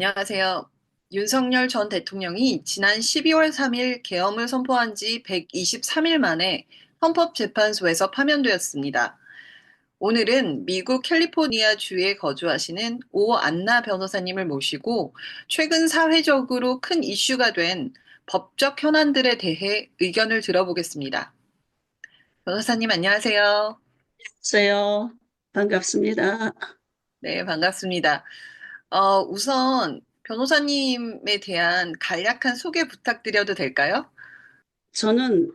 안녕하세요. 윤석열 전 대통령이 지난 12월 3일 계엄을 선포한 지 123일 만에 헌법재판소에서 파면되었습니다. 오늘은 미국 캘리포니아주에 거주하시는 오 안나 변호사님을 모시고 최근 사회적으로 큰 이슈가 된 법적 현안들에 대해 의견을 들어보겠습니다. 변호사님 안녕하세요. 안녕하세요. 반갑습니다. 네, 반갑습니다. 우선 변호사님에 대한 간략한 소개 부탁드려도 될까요? 저는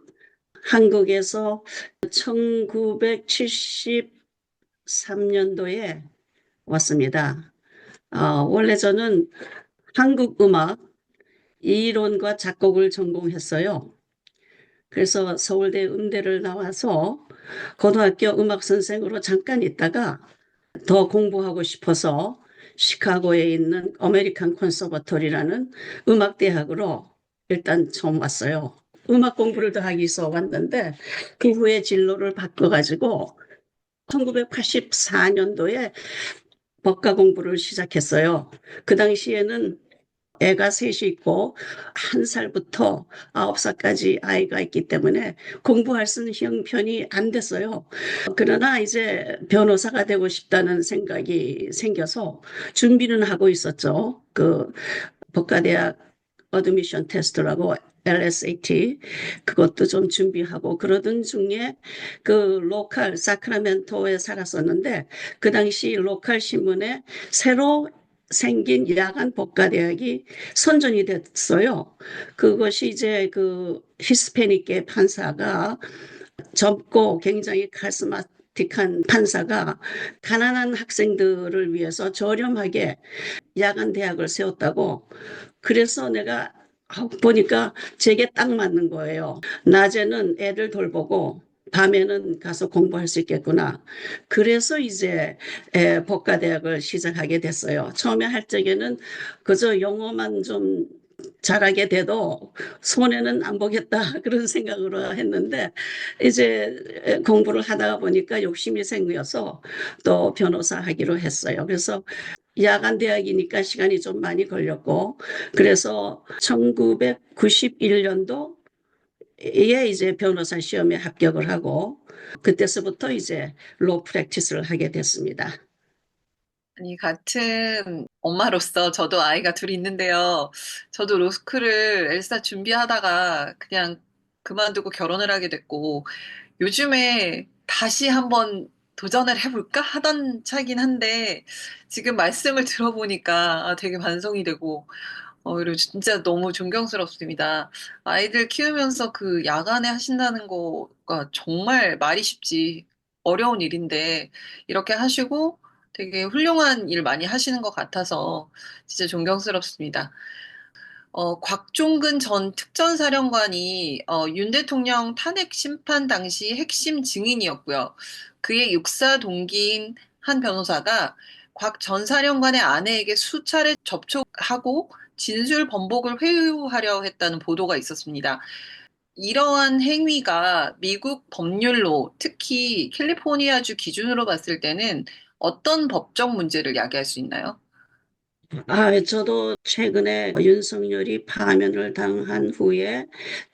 한국에서 1973년도에 왔습니다. 원래 저는 한국 음악 이론과 작곡을 전공했어요. 그래서 서울대 음대를 나와서 고등학교 음악 선생으로 잠깐 있다가 더 공부하고 싶어서 시카고에 있는 아메리칸 콘서버토리라는 음악대학으로 일단 처음 왔어요. 음악 공부를 더 하기 위해서 왔는데 그 후에 진로를 바꿔가지고 1984년도에 법과 공부를 시작했어요. 그 당시에는 애가 셋이 있고 1살부터 9살까지 아이가 있기 때문에 공부할 수 있는 형편이 안 됐어요. 그러나 이제 변호사가 되고 싶다는 생각이 생겨서 준비는 하고 있었죠. 그 법과대학 어드미션 테스트라고 LSAT 그것도 좀 준비하고 그러던 중에 그 로컬 사크라멘토에 살았었는데 그 당시 로컬 신문에 새로 생긴 야간 법과대학이 선정이 됐어요. 그것이 이제 그 히스패닉계 판사가 젊고 굉장히 카리스마틱한 판사가 가난한 학생들을 위해서 저렴하게 야간 대학을 세웠다고. 그래서 내가 보니까 제게 딱 맞는 거예요. 낮에는 애들 돌보고 밤에는 가서 공부할 수 있겠구나. 그래서 이제 법과대학을 시작하게 됐어요. 처음에 할 적에는 그저 영어만 좀 잘하게 돼도 손해는 안 보겠다 그런 생각으로 했는데 이제 공부를 하다가 보니까 욕심이 생겨서 또 변호사 하기로 했어요. 그래서 야간 대학이니까 시간이 좀 많이 걸렸고 그래서 1991년도에 이제 변호사 시험에 합격을 하고 그때서부터 이제 로 프랙티스를 하게 됐습니다. 아니, 같은 엄마로서 저도 아이가 둘이 있는데요. 저도 로스쿨을 엘사 준비하다가 그냥 그만두고 결혼을 하게 됐고, 요즘에 다시 한번 도전을 해볼까 하던 차긴 한데, 지금 말씀을 들어보니까 되게 반성이 되고, 그리고 진짜 너무 존경스럽습니다. 아이들 키우면서 그 야간에 하신다는 거가 정말 말이 쉽지 어려운 일인데, 이렇게 하시고 되게 훌륭한 일 많이 하시는 것 같아서 진짜 존경스럽습니다. 곽종근 전 특전사령관이 윤 대통령 탄핵 심판 당시 핵심 증인이었고요. 그의 육사 동기인 한 변호사가 곽 전 사령관의 아내에게 수차례 접촉하고 진술 번복을 회유하려 했다는 보도가 있었습니다. 이러한 행위가 미국 법률로 특히 캘리포니아주 기준으로 봤을 때는 어떤 법적 문제를 야기할 수 있나요? 저도 최근에 윤석열이 파면을 당한 후에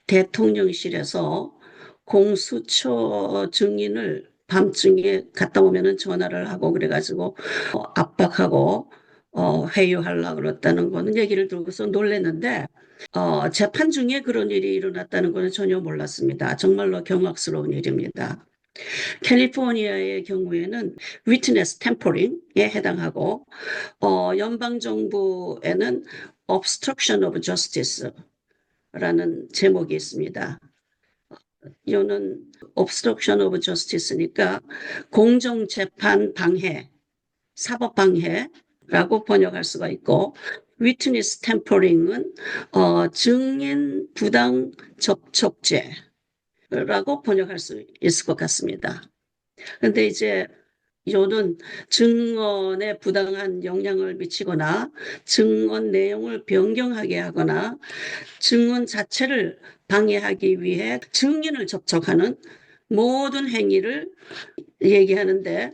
대통령실에서 공수처 증인을 밤중에 갔다 오면은 전화를 하고 그래가지고 압박하고 회유하려고 그랬다는 거는 얘기를 들고서 놀랐는데 재판 중에 그런 일이 일어났다는 거는 전혀 몰랐습니다. 정말로 경악스러운 일입니다. 캘리포니아의 경우에는 위트네스 템퍼링에 해당하고 연방정부에는 obstruction of justice라는 제목이 있습니다. 이거는 obstruction of justice니까 공정재판 방해, 사법방해라고 번역할 수가 있고 witness tampering은 증인 부당 접촉죄라고 번역할 수 있을 것 같습니다. 그런데 이제 요는 증언에 부당한 영향을 미치거나 증언 내용을 변경하게 하거나 증언 자체를 방해하기 위해 증인을 접촉하는 모든 행위를 얘기하는데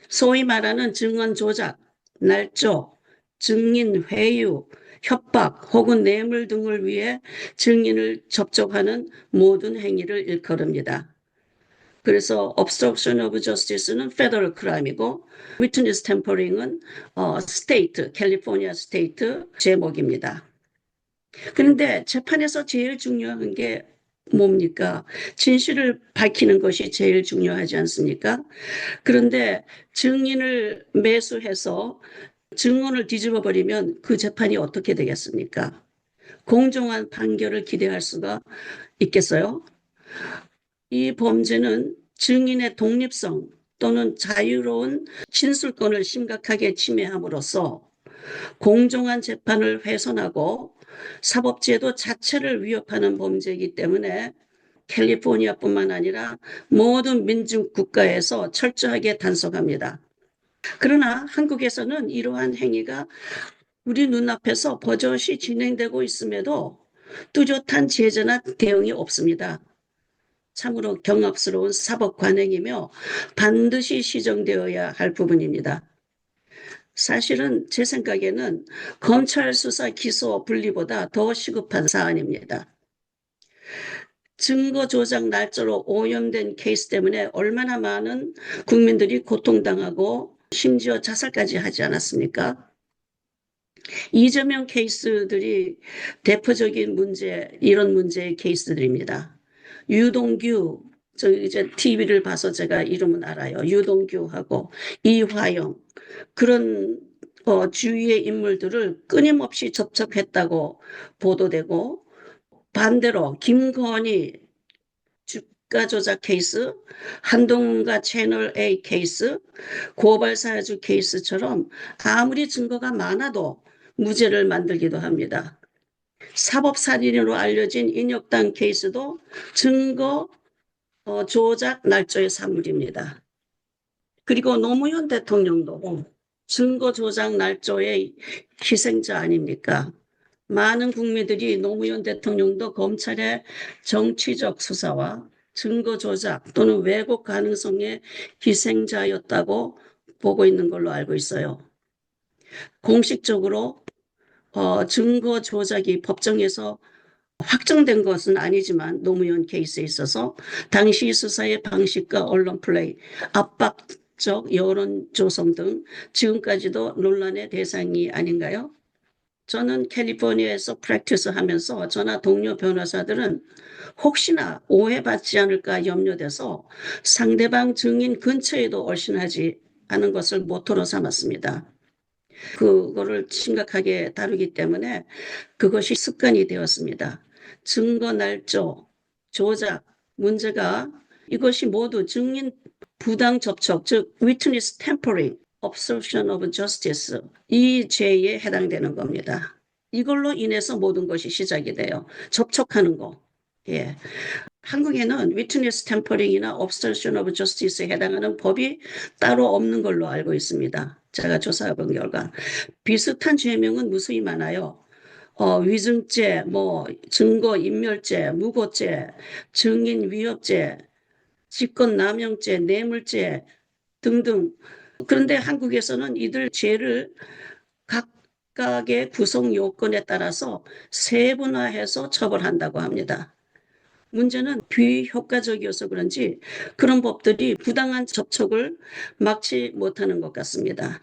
소위 말하는 증언 조작, 날조, 증인 회유, 협박 혹은 뇌물 등을 위해 증인을 접촉하는 모든 행위를 일컬습니다. 그래서 obstruction of justice는 federal crime이고 witness tampering은 state, 캘리포니아 스테이트 제목입니다. 그런데 재판에서 제일 중요한 게 뭡니까? 진실을 밝히는 것이 제일 중요하지 않습니까? 그런데 증인을 매수해서 증언을 뒤집어 버리면 그 재판이 어떻게 되겠습니까? 공정한 판결을 기대할 수가 있겠어요? 이 범죄는 증인의 독립성 또는 자유로운 진술권을 심각하게 침해함으로써 공정한 재판을 훼손하고 사법제도 자체를 위협하는 범죄이기 때문에 캘리포니아뿐만 아니라 모든 민주국가에서 철저하게 단속합니다. 그러나 한국에서는 이러한 행위가 우리 눈앞에서 버젓이 진행되고 있음에도 뚜렷한 제재나 대응이 없습니다. 참으로 경악스러운 사법 관행이며 반드시 시정되어야 할 부분입니다. 사실은 제 생각에는 검찰 수사 기소 분리보다 더 시급한 사안입니다. 증거 조작 날조로 오염된 케이스 때문에 얼마나 많은 국민들이 고통당하고 심지어 자살까지 하지 않았습니까? 이재명 케이스들이 대표적인 문제, 이런 문제의 케이스들입니다. 유동규, 저 이제 TV를 봐서 제가 이름은 알아요. 유동규하고 이화영, 그런 주위의 인물들을 끊임없이 접촉했다고 보도되고, 반대로 김건희 주가 조작 케이스, 한동훈과 채널 A 케이스, 고발사주 케이스처럼 아무리 증거가 많아도 무죄를 만들기도 합니다. 사법살인으로 알려진 인혁당 케이스도 증거 조작 날조의 산물입니다. 그리고 노무현 대통령도 증거 조작 날조의 희생자 아닙니까? 많은 국민들이 노무현 대통령도 검찰의 정치적 수사와 증거 조작 또는 왜곡 가능성의 희생자였다고 보고 있는 걸로 알고 있어요. 공식적으로 증거 조작이 법정에서 확정된 것은 아니지만 노무현 케이스에 있어서 당시 수사의 방식과 언론 플레이, 압박적 여론 조성 등 지금까지도 논란의 대상이 아닌가요? 저는 캘리포니아에서 프랙티스 하면서 저나 동료 변호사들은 혹시나 오해받지 않을까 염려돼서 상대방 증인 근처에도 얼씬하지 않은 것을 모토로 삼았습니다. 그거를 심각하게 다루기 때문에 그것이 습관이 되었습니다. 증거 날조, 조작, 문제가 이것이 모두 증인 부당 접촉, 즉 witness tampering, obstruction of justice 이 죄에 해당되는 겁니다. 이걸로 인해서 모든 것이 시작이 돼요. 접촉하는 거. 예. 한국에는 witness tampering이나 obstruction of justice에 해당하는 법이 따로 없는 걸로 알고 있습니다. 제가 조사해본 결과 비슷한 죄명은 무수히 많아요. 위증죄, 증거인멸죄, 무고죄, 증인위협죄, 직권남용죄, 뇌물죄 등등. 그런데 한국에서는 이들 죄를 각각의 구성 요건에 따라서 세분화해서 처벌한다고 합니다. 문제는 비효과적이어서 그런지 그런 법들이 부당한 접촉을 막지 못하는 것 같습니다.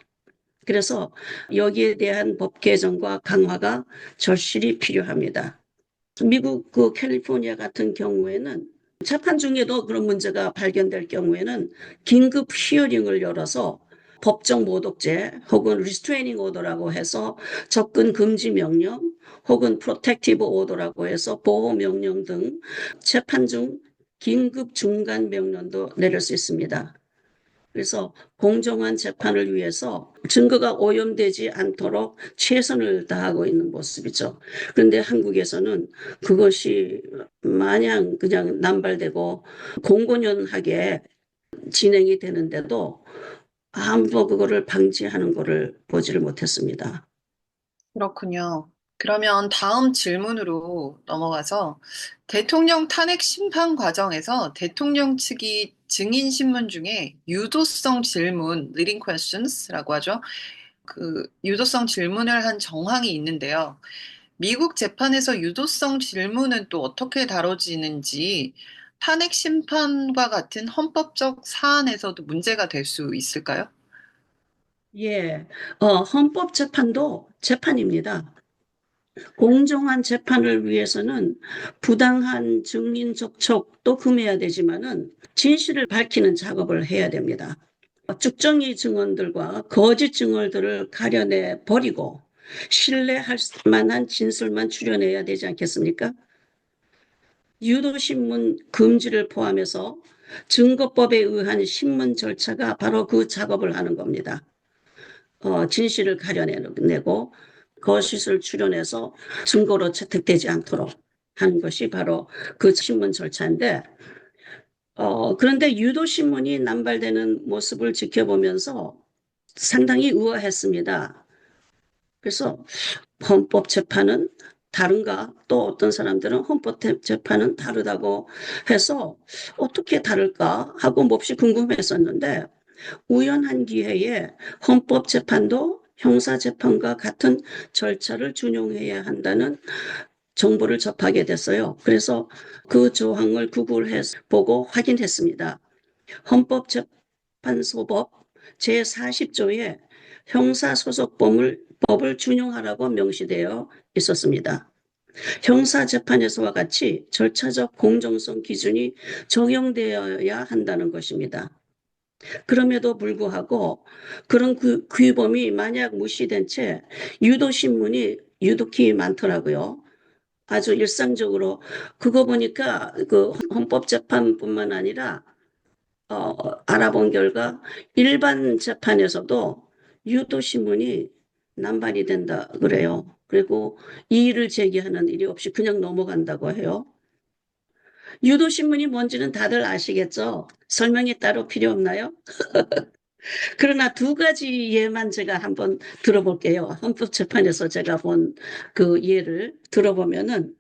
그래서 여기에 대한 법 개정과 강화가 절실히 필요합니다. 미국 그 캘리포니아 같은 경우에는 재판 중에도 그런 문제가 발견될 경우에는 긴급 히어링을 열어서 법정 모독죄 혹은 리스트레이닝 오더라고 해서 접근 금지 명령 혹은 프로텍티브 오더라고 해서 보호 명령 등 재판 중 긴급 중간 명령도 내릴 수 있습니다. 그래서 공정한 재판을 위해서 증거가 오염되지 않도록 최선을 다하고 있는 모습이죠. 그런데 한국에서는 그것이 마냥 그냥 남발되고 공공연하게 진행이 되는데도 아무도 그거를 방지하는 것을 보지를 못했습니다. 그렇군요. 그러면 다음 질문으로 넘어가서 대통령 탄핵 심판 과정에서 대통령 측이 증인 신문 중에 유도성 질문, leading questions라고 하죠. 그 유도성 질문을 한 정황이 있는데요. 미국 재판에서 유도성 질문은 또 어떻게 다뤄지는지 탄핵 심판과 같은 헌법적 사안에서도 문제가 될 수 있을까요? 예, 헌법재판도 재판입니다. 공정한 재판을 위해서는 부당한 증인 접촉도 금해야 되지만은 진실을 밝히는 작업을 해야 됩니다. 쭉정이 증언들과 거짓 증언들을 가려내 버리고 신뢰할 만한 진술만 추려내야 되지 않겠습니까? 유도신문 금지를 포함해서 증거법에 의한 신문 절차가 바로 그 작업을 하는 겁니다. 진실을 가려내고 거짓을 추려내서 증거로 채택되지 않도록 하는 것이 바로 그 신문 절차인데, 그런데 유도신문이 남발되는 모습을 지켜보면서 상당히 의아했습니다. 그래서 헌법재판은 다른가? 또 어떤 사람들은 헌법재판은 다르다고 해서 어떻게 다를까 하고 몹시 궁금했었는데 우연한 기회에 헌법재판도 형사재판과 같은 절차를 준용해야 한다는 정보를 접하게 됐어요. 그래서 그 조항을 구글해서 보고 확인했습니다. 헌법재판소법 제40조에 형사소송법을 준용하라고 명시되어 있었습니다. 형사재판에서와 같이 절차적 공정성 기준이 적용되어야 한다는 것입니다. 그럼에도 불구하고 그런 규범이 만약 무시된 채 유도신문이 유독히 많더라고요. 아주 일상적으로 그거 보니까 그 헌법재판뿐만 아니라 알아본 결과 일반 재판에서도 유도신문이 남발이 된다 그래요. 그리고 이의를 제기하는 일이 없이 그냥 넘어간다고 해요. 유도신문이 뭔지는 다들 아시겠죠? 설명이 따로 필요 없나요? 그러나 두 가지 예만 제가 한번 들어볼게요. 헌법재판에서 제가 본 그 예를 들어보면은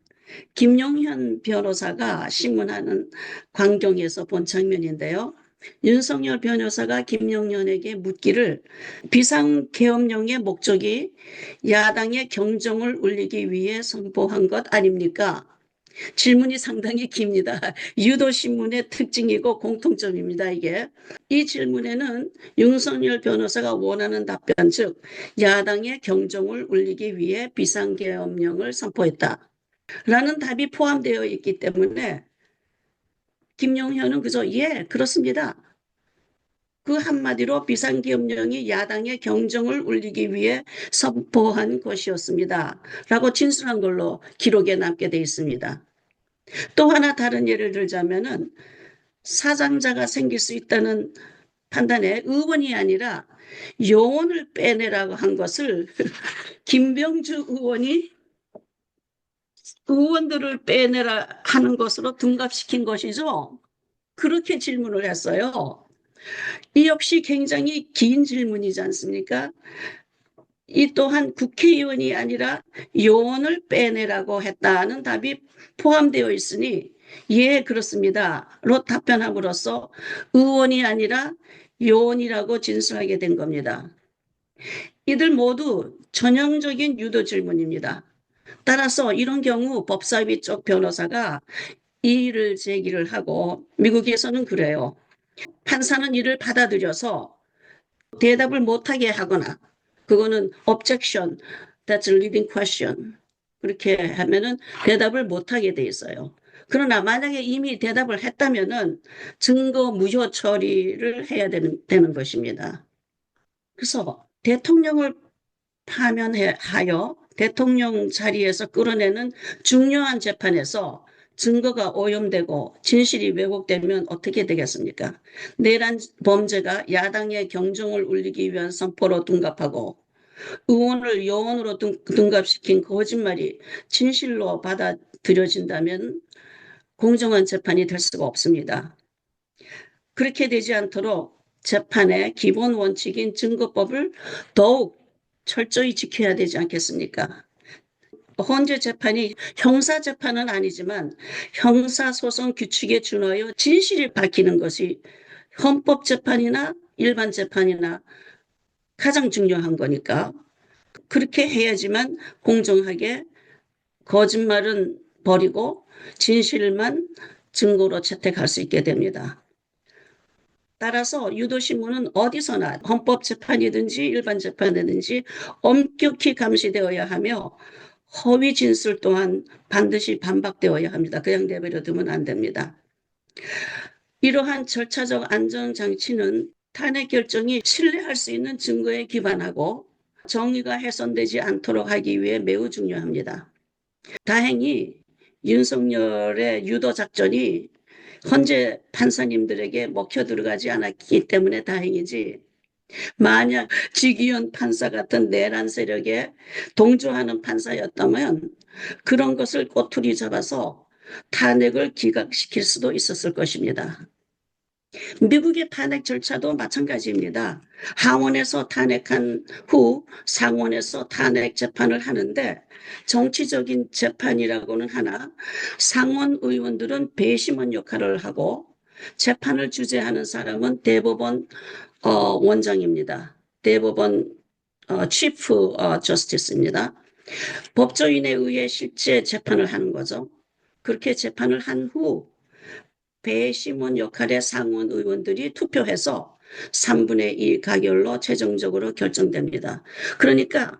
김용현 변호사가 신문하는 광경에서 본 장면인데요. 윤석열 변호사가 김용현에게 묻기를 비상계엄령의 목적이 야당의 경종을 울리기 위해 선포한 것 아닙니까? 질문이 상당히 깁니다. 유도신문의 특징이고 공통점입니다, 이게. 이 질문에는 윤석열 변호사가 원하는 답변, 즉, 야당의 경종을 울리기 위해 비상계엄령을 선포했다. 라는 답이 포함되어 있기 때문에 김용현은 그저 예, 그렇습니다. 그 한마디로 비상계엄령이 야당의 경종을 울리기 위해 선포한 것이었습니다. 라고 진술한 걸로 기록에 남게 돼 있습니다. 또 하나 다른 예를 들자면은 사장자가 생길 수 있다는 판단에 의원이 아니라 요원을 빼내라고 한 것을 김병주 의원이 의원들을 빼내라 하는 것으로 둔갑시킨 것이죠. 그렇게 질문을 했어요. 이 역시 굉장히 긴 질문이지 않습니까? 이 또한 국회의원이 아니라 요원을 빼내라고 했다는 답이 포함되어 있으니 예, 그렇습니다.로 답변함으로써 의원이 아니라 요원이라고 진술하게 된 겁니다. 이들 모두 전형적인 유도 질문입니다. 따라서 이런 경우 법사위 쪽 변호사가 이의를 제기를 하고 미국에서는 그래요. 판사는 이를 받아들여서 대답을 못하게 하거나 그거는 objection, that's a leading question. 그렇게 하면은 대답을 못하게 돼 있어요. 그러나 만약에 이미 대답을 했다면은 증거 무효 처리를 해야 되는 것입니다. 그래서 대통령을 파면하여 대통령 자리에서 끌어내는 중요한 재판에서 증거가 오염되고 진실이 왜곡되면 어떻게 되겠습니까? 내란 범죄가 야당의 경종을 울리기 위한 선포로 둔갑하고 의원을 요원으로 둔갑시킨 거짓말이 진실로 받아들여진다면 공정한 재판이 될 수가 없습니다. 그렇게 되지 않도록 재판의 기본 원칙인 증거법을 더욱 철저히 지켜야 되지 않겠습니까? 헌재 재판이 형사 재판은 아니지만 형사소송 규칙에 준하여 진실이 밝히는 것이 헌법 재판이나 일반 재판이나 가장 중요한 거니까. 그렇게 해야지만 공정하게 거짓말은 버리고 진실만 증거로 채택할 수 있게 됩니다. 따라서 유도신문은 어디서나 헌법재판이든지 일반 재판이든지 엄격히 감시되어야 하며 허위 진술 또한 반드시 반박되어야 합니다. 그냥 내버려 두면 안 됩니다. 이러한 절차적 안전장치는 탄핵 결정이 신뢰할 수 있는 증거에 기반하고 정의가 훼손되지 않도록 하기 위해 매우 중요합니다. 다행히 윤석열의 유도 작전이 헌재 판사님들에게 먹혀 들어가지 않았기 때문에 다행이지, 만약 지기현 판사 같은 내란 세력에 동조하는 판사였다면 그런 것을 꼬투리 잡아서 탄핵을 기각시킬 수도 있었을 것입니다. 미국의 탄핵 절차도 마찬가지입니다. 하원에서 탄핵한 후 상원에서 탄핵 재판을 하는데 정치적인 재판이라고는 하나 상원 의원들은 배심원 역할을 하고 재판을 주재하는 사람은 대법원 원장입니다. 대법원 치프 저스티스입니다. 법조인에 의해 실제 재판을 하는 거죠. 그렇게 재판을 한 후 배심원 역할의 상원 의원들이 투표해서 3분의 2 가결로 최종적으로 결정됩니다. 그러니까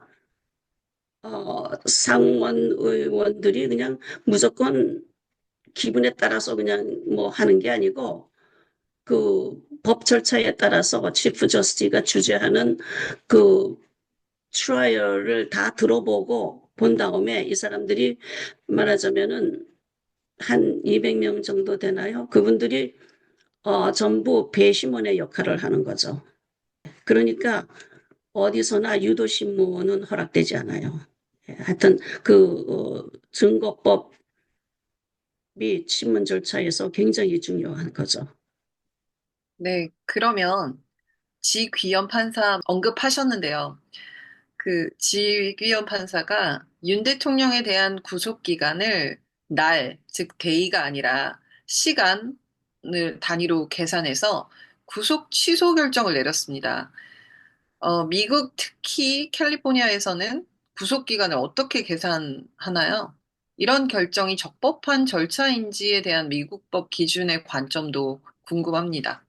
상원 의원들이 그냥 무조건 기분에 따라서 그냥 뭐 하는 게 아니고 그 법 절차에 따라서 치프 저스티가 주재하는 그 트라이얼을 다 들어보고 본 다음에 이 사람들이 말하자면은 한 200명 정도 되나요? 그분들이 전부 배심원의 역할을 하는 거죠. 그러니까 어디서나 유도신문은 허락되지 않아요. 하여튼 증거법이 신문 절차에서 굉장히 중요한 거죠. 네, 그러면 지귀현 판사 언급하셨는데요. 그 지귀현 판사가 윤 대통령에 대한 구속 기간을 날, 즉 데이가 아니라 시간을 단위로 계산해서 구속 취소 결정을 내렸습니다. 미국 특히 캘리포니아에서는 구속 기간을 어떻게 계산하나요? 이런 결정이 적법한 절차인지에 대한 미국법 기준의 관점도 궁금합니다.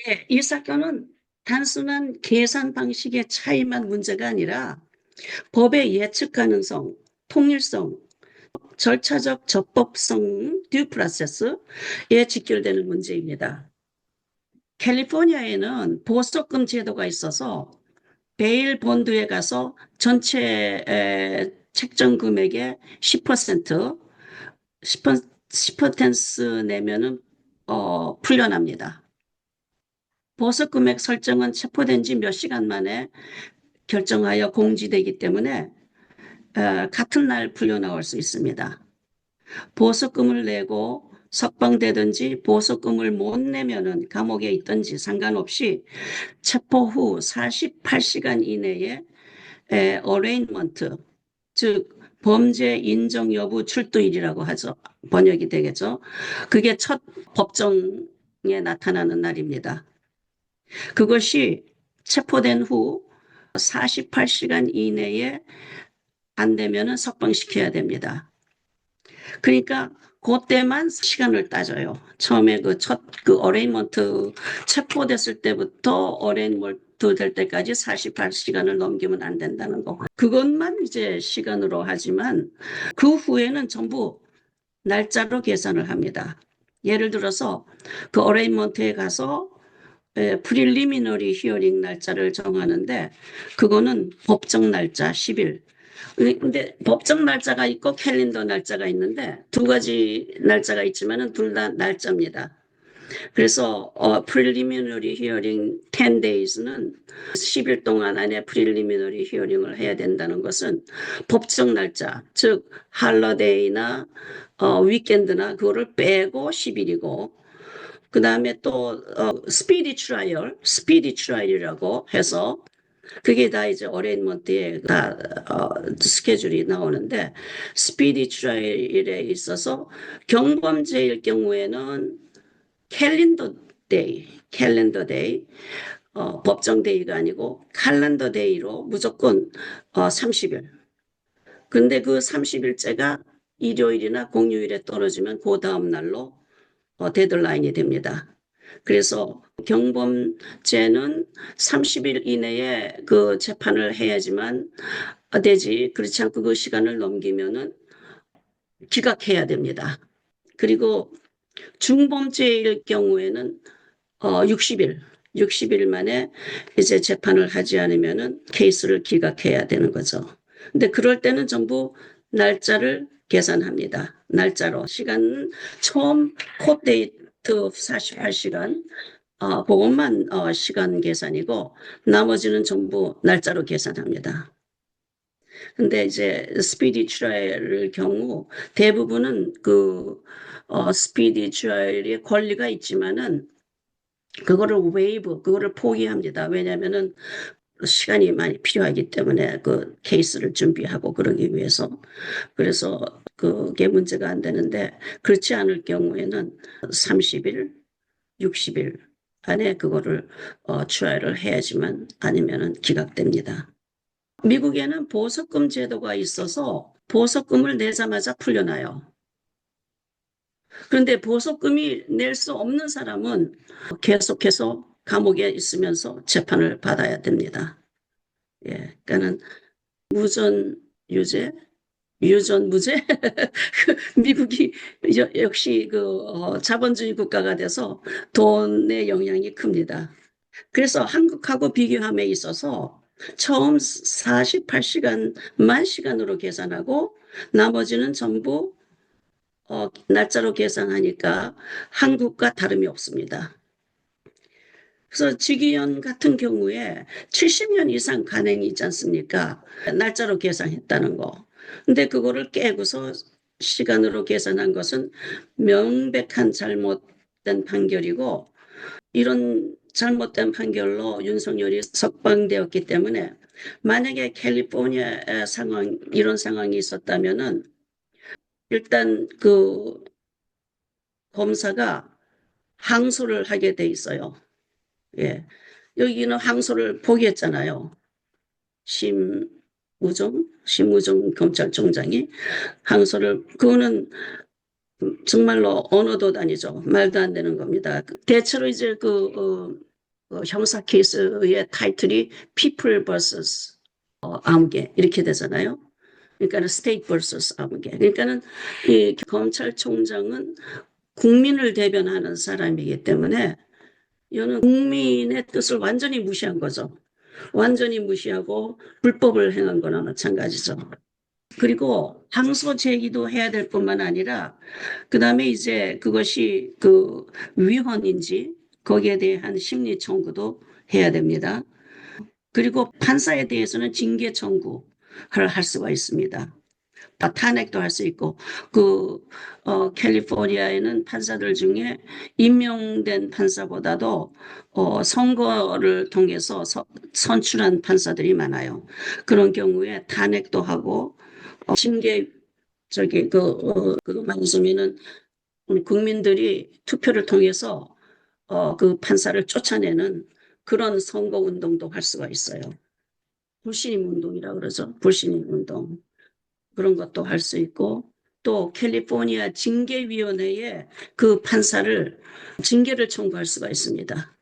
예, 이 사건은 단순한 계산 방식의 차이만 문제가 아니라 법의 예측 가능성, 통일성, 절차적 적법성, 듀 프로세스에 직결되는 문제입니다. 캘리포니아에는 보석금 제도가 있어서 베일 본드에 가서 전체 책정 금액의 10%, 10% 내면은 풀려납니다. 보석 금액 설정은 체포된 지 몇 시간 만에 결정하여 공지되기 때문에 같은 날 풀려나올 수 있습니다. 보석금을 내고 석방되든지 보석금을 못 내면은 감옥에 있든지 상관없이 체포 후 48시간 이내에 어레인먼트, 즉 범죄 인정 여부 출두일이라고 하죠. 번역이 되겠죠. 그게 첫 법정에 나타나는 날입니다. 그것이 체포된 후 48시간 이내에 안 되면은 석방시켜야 됩니다. 그러니까 그때만 시간을 따져요. 처음에 그 어레인먼트 체포됐을 때부터 어레인먼트 될 때까지 48시간을 넘기면 안 된다는 거. 그것만 이제 시간으로 하지만 그 후에는 전부 날짜로 계산을 합니다. 예를 들어서 그 어레인먼트에 가서 프릴리미너리 히어링 날짜를 정하는데 그거는 법정 날짜 10일. 근데 법정 날짜가 있고 캘린더 날짜가 있는데 두 가지 날짜가 있지만은 둘 다 날짜입니다. 그래서 preliminary hearing 10 days는 10일 동안 안에 preliminary hearing을 해야 된다는 것은 법정 날짜, 즉 할러데이나 위켄드나 그거를 빼고 10일이고 그 다음에 또 스피디 트라이얼이라고 해서 그게 다 이제 어레인먼트에 다 스케줄이 나오는데 스피디 트라이얼에 있어서 경범죄일 경우에는 캘린더 데이, 법정 데이가 아니고 칼렌더 데이로 무조건 30일. 근데 그 30일째가 일요일이나 공휴일에 떨어지면 그 다음 날로 데드라인이 됩니다. 그래서 경범죄는 30일 이내에 그 재판을 해야지만 되지. 그렇지 않고 그 시간을 넘기면은 기각해야 됩니다. 그리고 중범죄일 경우에는 60일 만에 이제 재판을 하지 않으면은 케이스를 기각해야 되는 거죠. 근데 그럴 때는 전부 날짜를 계산합니다. 날짜로. 시간은 처음 콧데이트 48시간, 그것만 시간 계산이고 나머지는 전부 날짜로 계산합니다. 근데 이제 스피디 트라이얼의 경우 대부분은 스피디 트라이얼의 권리가 있지만은 그거를 포기합니다. 왜냐하면은 시간이 많이 필요하기 때문에 그 케이스를 준비하고 그러기 위해서. 그래서 그게 문제가 안 되는데 그렇지 않을 경우에는 30일, 60일 안에 그거를 트라이를 해야지만 아니면은 기각됩니다. 미국에는 보석금 제도가 있어서 보석금을 내자마자 풀려나요. 그런데 보석금이 낼 수 없는 사람은 계속해서 감옥에 있으면서 재판을 받아야 됩니다. 예, 그러니까는 무전 유죄, 유전 무죄. 미국이 역시 자본주의 국가가 돼서 돈의 영향이 큽니다. 그래서 한국하고 비교함에 있어서 처음 48시간만 시간으로 계산하고 나머지는 전부 날짜로 계산하니까 한국과 다름이 없습니다. 그래서 직위원 같은 경우에 70년 이상 간행이 있지 않습니까? 날짜로 계산했다는 거. 근데 그거를 깨고서 시간으로 계산한 것은 명백한 잘못된 판결이고 이런 잘못된 판결로 윤석열이 석방되었기 때문에 만약에 캘리포니아 이런 상황이 있었다면은 일단 그 검사가 항소를 하게 돼 있어요. 예. 여기는 항소를 포기했잖아요. 심우정 검찰총장이 항소를, 그거는 정말로 언어도 아니죠. 말도 안 되는 겁니다. 대체로 이제 형사 케이스의 타이틀이 People vs. 아무개 이렇게 되잖아요. 그러니까는 State vs. 아무개. 그러니까는 이 검찰총장은 국민을 대변하는 사람이기 때문에 이거는 국민의 뜻을 완전히 무시한 거죠. 완전히 무시하고 불법을 행한 거나 마찬가지죠. 그리고 항소 제기도 해야 될 뿐만 아니라 그다음에 이제 그것이 위헌인지 거기에 대한 심리 청구도 해야 됩니다. 그리고 판사에 대해서는 징계 청구를 할 수가 있습니다. 탄핵도 할 수 있고 캘리포니아에는 판사들 중에 임명된 판사보다도 선거를 통해서 선출한 판사들이 많아요. 그런 경우에 탄핵도 하고 징계 그거 말씀이는 국민들이 투표를 통해서 그 판사를 쫓아내는 그런 선거 운동도 할 수가 있어요. 불신임 운동이라고 그러죠. 불신임 운동. 그런 것도 할 수 있고 또 캘리포니아 징계위원회에 그 판사를 징계를 청구할 수가 있습니다.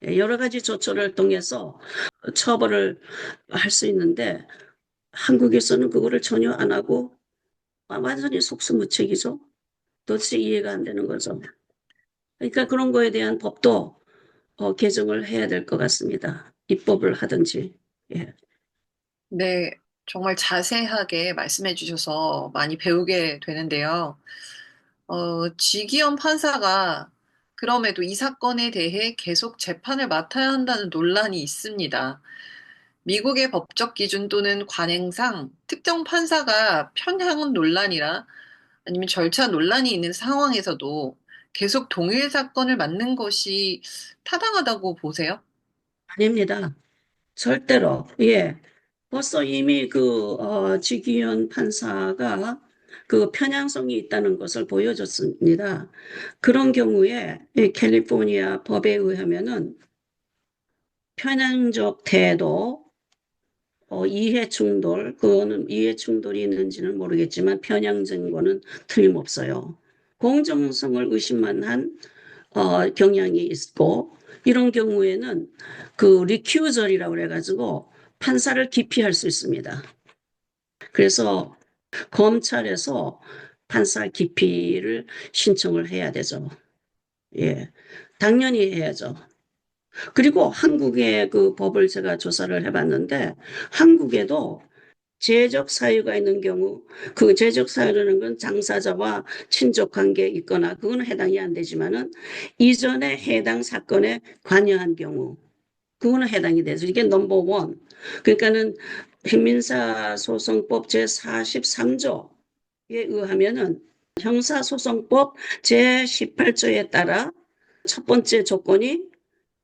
예, 여러 가지 조처를 통해서 처벌을 할 수 있는데 한국에서는 그거를 전혀 안 하고 완전히 속수무책이죠. 도대체 이해가 안 되는 거죠. 그러니까 그런 거에 대한 법도 개정을 해야 될 것 같습니다. 입법을 하든지. 예. 네, 정말 자세하게 말씀해 주셔서 많이 배우게 되는데요. 지기현 판사가 그럼에도 이 사건에 대해 계속 재판을 맡아야 한다는 논란이 있습니다. 미국의 법적 기준 또는 관행상 특정 판사가 편향은 논란이라 아니면 절차 논란이 있는 상황에서도 계속 동일 사건을 맡는 것이 타당하다고 보세요? 아닙니다. 절대로. 예. 벌써 이미 지기현 판사가 그 편향성이 있다는 것을 보여줬습니다. 그런 경우에 이 캘리포니아 법에 의하면은 편향적 태도, 이해 충돌, 그거는 이해 충돌이 있는지는 모르겠지만 편향적인 거는 틀림없어요. 공정성을 의심만 한 경향이 있고 이런 경우에는 그 리큐저리라고 그래가지고 판사를 기피할 수 있습니다. 그래서 검찰에서 판사 기피를 신청을 해야 되죠. 예, 당연히 해야죠. 그리고 한국의 그 법을 제가 조사를 해봤는데 한국에도 재적 사유가 있는 경우, 그 재적 사유라는 건 당사자와 친족 관계 있거나 그거는 해당이 안 되지만은 이전에 해당 사건에 관여한 경우, 그거는 해당이 되죠. 이게 넘버 원. 그러니까는 형민사소송법 제43조에 의하면은 형사소송법 제18조에 따라 첫 번째 조건이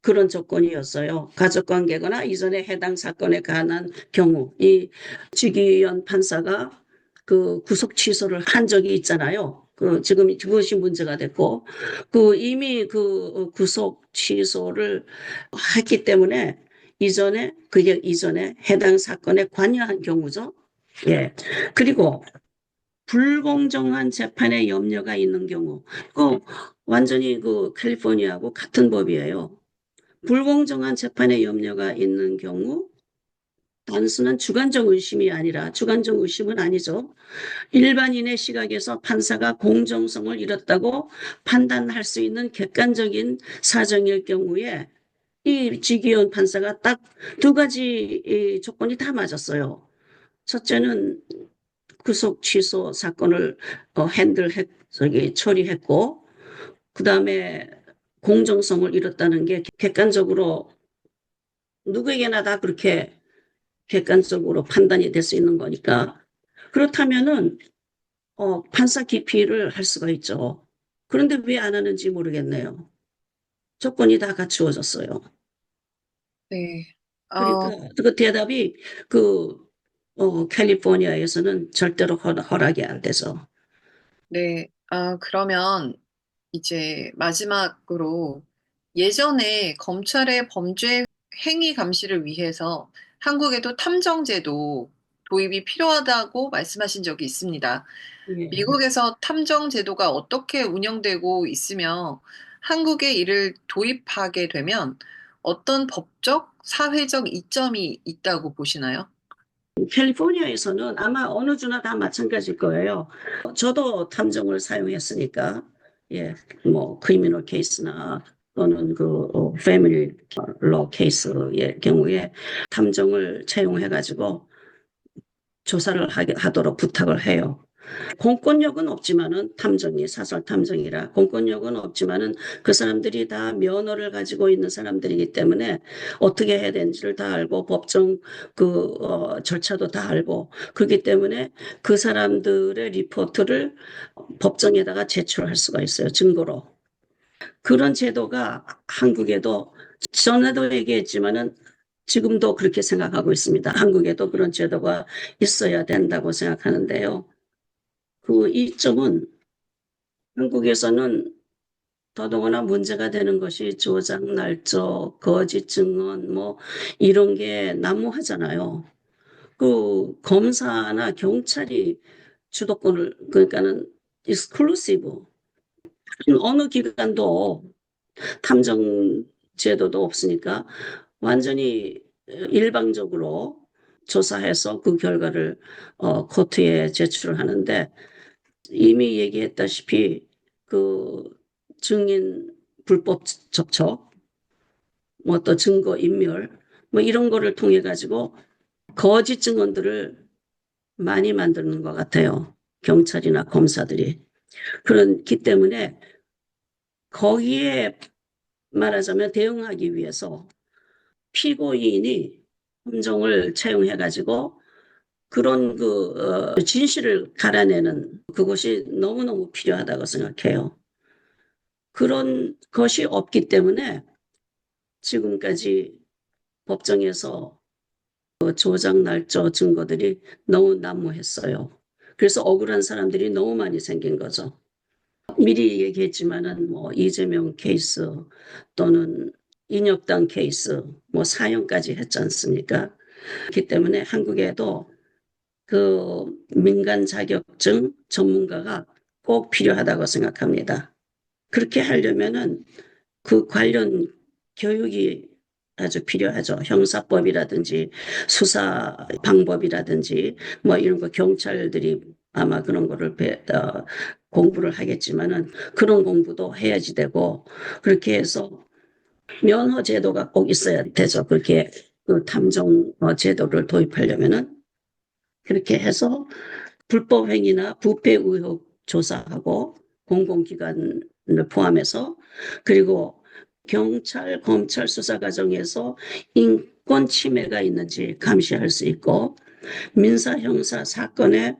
그런 조건이었어요. 가족관계거나 이전에 해당 사건에 관한 경우, 이 주기현 판사가 그 구속 취소를 한 적이 있잖아요. 그 지금 그것이 문제가 됐고, 그 이미 그 구속 취소를 했기 때문에 그게 이전에 해당 사건에 관여한 경우죠. 예. 그리고 불공정한 재판에 염려가 있는 경우, 그 완전히 그 캘리포니아하고 같은 법이에요. 불공정한 재판에 염려가 있는 경우 단순한 주관적 의심이 아니라 주관적 의심은 아니죠. 일반인의 시각에서 판사가 공정성을 잃었다고 판단할 수 있는 객관적인 사정일 경우에 이 지기현 판사가 딱 두 가지 조건이 다 맞았어요. 첫째는 구속 취소 사건을 처리했고, 그 다음에 공정성을 잃었다는 게 객관적으로 누구에게나 다 그렇게 객관적으로 판단이 될 수 있는 거니까. 그렇다면은, 판사 기피를 할 수가 있죠. 그런데 왜 안 하는지 모르겠네요. 조건이 다 갖추어졌어요. 네. 그러니까 어, 그 대답이 그, 캘리포니아에서는 절대로 허락이 안 돼서. 네. 그러면 이제 마지막으로 예전에 검찰의 범죄 행위 감시를 위해서 한국에도 탐정제도 도입이 필요하다고 말씀하신 적이 있습니다. 예. 미국에서 탐정제도가 어떻게 운영되고 있으며 한국에 이를 도입하게 되면 어떤 법적, 사회적 이점이 있다고 보시나요? 캘리포니아에서는 아마 어느 주나 다 마찬가지일 거예요. 저도 탐정을 사용했으니까, 예, 뭐, 크리미널 케이스나 또는 그, 패밀리 로 케이스의 경우에 탐정을 채용해가지고 조사를 하도록 부탁을 해요. 공권력은 없지만은 사설 탐정이라 공권력은 없지만은 그 사람들이 다 면허를 가지고 있는 사람들이기 때문에 어떻게 해야 되는지를 다 알고 법정 절차도 다 알고 그렇기 때문에 그 사람들의 리포트를 법정에다가 제출할 수가 있어요. 증거로. 그런 제도가 한국에도 전에도 얘기했지만은 지금도 그렇게 생각하고 있습니다. 한국에도 그런 제도가 있어야 된다고 생각하는데요. 그 이점은 한국에서는 더더구나 문제가 되는 것이 조작, 날조, 거짓 증언, 뭐, 이런 게 난무하잖아요. 그 검사나 경찰이 주도권을, 그러니까는 익스클루시브. 어느 기관도 탐정 제도도 없으니까 완전히 일방적으로 조사해서 그 결과를 코र्트에 제출을 하는데 이미 얘기했다시피 그 증인 불법 접촉, 뭐 또 증거 인멸, 뭐 이런 거를 통해 가지고 거짓 증언들을 많이 만드는 것 같아요. 경찰이나 검사들이. 그렇기 때문에 거기에 말하자면 대응하기 위해서 피고인이 함정을 채용해 가지고 그런 진실을 갈아내는 그것이 너무너무 필요하다고 생각해요. 그런 것이 없기 때문에 지금까지 법정에서 그 조작 날조 증거들이 너무 난무했어요. 그래서 억울한 사람들이 너무 많이 생긴 거죠. 미리 얘기했지만은 뭐 이재명 케이스 또는 인혁당 케이스, 뭐 사형까지 했지 않습니까? 그렇기 때문에 한국에도 그 민간 자격증 전문가가 꼭 필요하다고 생각합니다. 그렇게 하려면은 그 관련 교육이 아주 필요하죠. 형사법이라든지 수사 방법이라든지 뭐 이런 거 경찰들이 아마 그런 거를 공부를 하겠지만은 그런 공부도 해야지 되고 그렇게 해서 면허 제도가 꼭 있어야 되죠. 그렇게 그 탐정 제도를 도입하려면은 그렇게 해서 불법 행위나 부패 의혹 조사하고 공공기관을 포함해서 그리고 경찰, 검찰 수사 과정에서 인권 침해가 있는지 감시할 수 있고 민사, 형사 사건의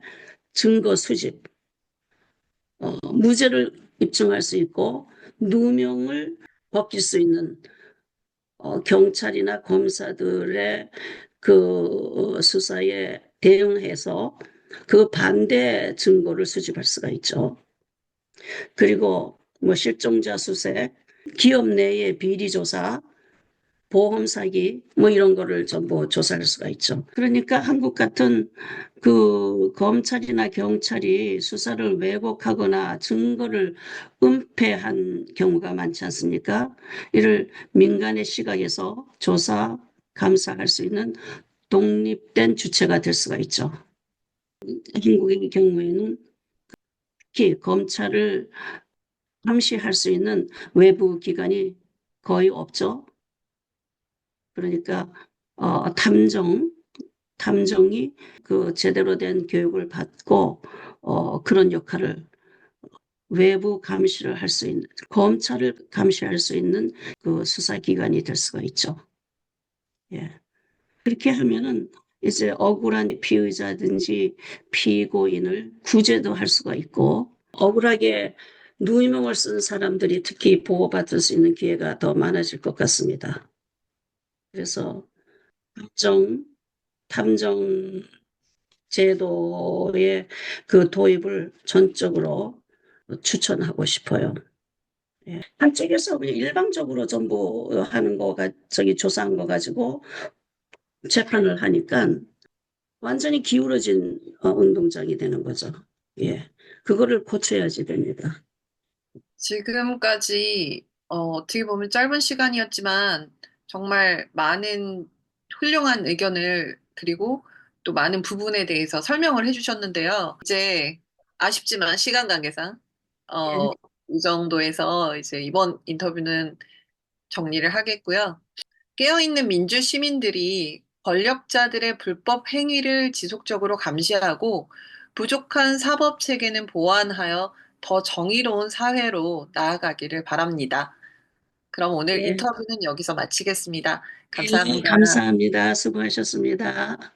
증거 수집, 무죄를 입증할 수 있고 누명을 벗길 수 있는 경찰이나 검사들의 그 수사에 대응해서 그 반대 증거를 수집할 수가 있죠. 그리고 뭐 실종자 수색, 기업 내의 비리 조사, 보험 사기 뭐 이런 거를 전부 조사할 수가 있죠. 그러니까 한국 같은 그 검찰이나 경찰이 수사를 왜곡하거나 증거를 은폐한 경우가 많지 않습니까? 이를 민간의 시각에서 조사, 감사할 수 있는 독립된 주체가 될 수가 있죠. 한국의 경우에는 특히 검찰을 감시할 수 있는 외부 기관이 거의 없죠. 그러니까 탐정이 그 제대로 된 교육을 받고 그런 역할을 외부 감시를 할 수 있는 검찰을 감시할 수 있는 그 수사기관이 될 수가 있죠. 예. 그렇게 하면은 이제 억울한 피의자든지 피고인을 구제도 할 수가 있고 억울하게 누명을 쓴 사람들이 특히 보호받을 수 있는 기회가 더 많아질 것 같습니다. 그래서 탐정, 탐정 제도의 그 도입을 전적으로 추천하고 싶어요. 예. 한쪽에서 그냥 일방적으로 전부 하는 거가 저기 조사한 거 가지고 재판을 하니까 완전히 기울어진 운동장이 되는 거죠. 예. 그거를 고쳐야지 됩니다. 지금까지 어떻게 보면 짧은 시간이었지만 정말 많은 훌륭한 의견을 그리고 또 많은 부분에 대해서 설명을 해주셨는데요. 이제 아쉽지만 시간 관계상 예. 어, 이 정도에서 이제 이번 인터뷰는 정리를 하겠고요. 깨어있는 민주 시민들이 권력자들의 불법 행위를 지속적으로 감시하고 부족한 사법 체계는 보완하여 더 정의로운 사회로 나아가기를 바랍니다. 그럼 오늘 예. 인터뷰는 여기서 마치겠습니다. 예. 감사합니다. 감사합니다. 수고하셨습니다.